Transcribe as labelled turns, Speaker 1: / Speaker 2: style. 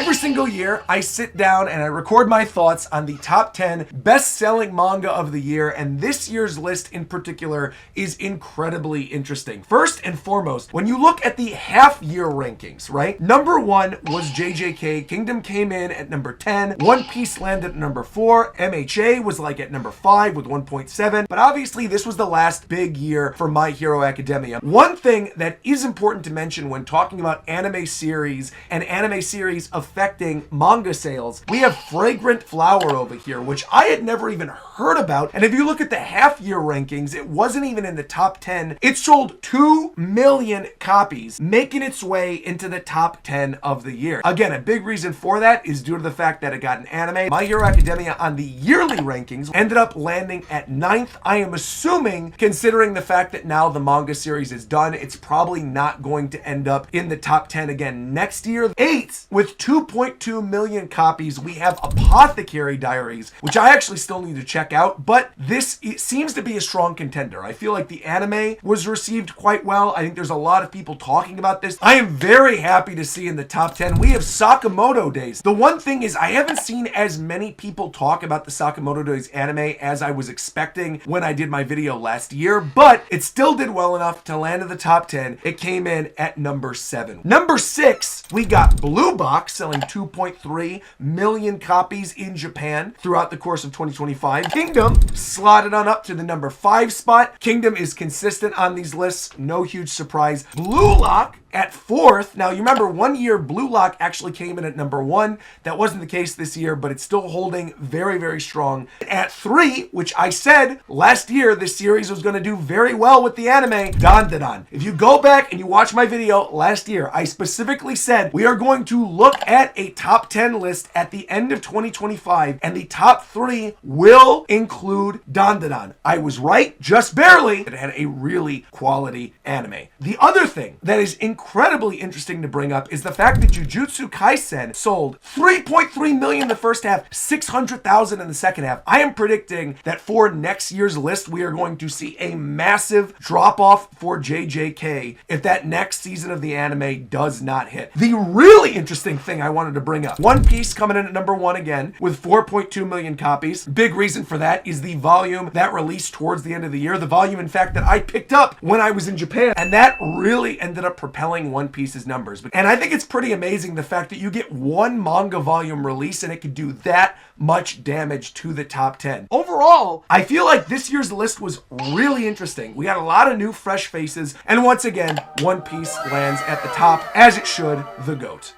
Speaker 1: Every single year, I sit down and I record my thoughts on the top 10 best-selling manga of the year, and this year's list in particular is incredibly interesting. First and foremost, when you look at the half-year rankings, right? Number 1 was JJK. Kingdom came in at number 10. One Piece landed at number 4. MHA was like at number 5 with 1.7. But obviously, this was the last big year for My Hero Academia. One thing that is important to mention when talking about anime series and anime series affecting manga sales, we have Fragrant Flower over here, which I had never even heard about. And if you look at the half-year rankings, it wasn't even in the top 10. It sold 2 million copies, making its way into the top 10 of the year. Again, a big reason for that is due to the fact that it got an anime. My Hero Academia on the yearly rankings ended up landing at 9th. I am assuming, considering the fact that now the manga series is done, it's probably not going to end up in the top 10 again next year. 8th, with 2.2 million copies, we have Apothecary Diaries, which I actually still need to check out, but this seems to be a strong contender. I feel like the anime was received quite well. I think there's a lot of people talking about this. I am very happy to see in the top 10, we have Sakamoto Days. The one thing is I haven't seen as many people talk about the Sakamoto Days anime as I was expecting when I did my video last year, but it still did well enough to land in the top 10. It came in at number 7. Number 6, we got Blue Box selling 2.3 million copies in Japan throughout the course of 2025. Kingdom slotted on up to the number 5 spot. Kingdom is consistent on these lists, no huge surprise. Blue Lock at 4th. Now, you remember 1 year Blue Lock actually came in at number 1. That wasn't the case this year, but it's still holding very, very strong. At 3, which I said last year this series was going to do very well with the anime, Dandadan. If you go back and you watch my video last year, I specifically said we are going to look at a top 10 list at the end of 2025, and the top 3 will include Dandadan. I was right, just barely. It had a really quality anime. The other thing that is incredibly interesting to bring up is the fact that Jujutsu Kaisen sold 3.3 million in the first half, 600,000 in the second half. I am predicting that for next year's list, we are going to see a massive drop-off for JJK if that next season of the anime does not hit. The really interesting thing I wanted to bring up, One Piece coming in at number 1 again with 4.2 million copies. Big reason for that is the volume that released towards the end of the year. The volume, in fact, that I picked up when I was in Japan, and that really ended up propelling One Piece's numbers. And I think it's pretty amazing the fact that you get one manga volume release and it could do that much damage to the top 10. Overall, I feel like this year's list was really interesting. We got a lot of new fresh faces, and once again, One Piece lands at the top, as it should, the GOAT.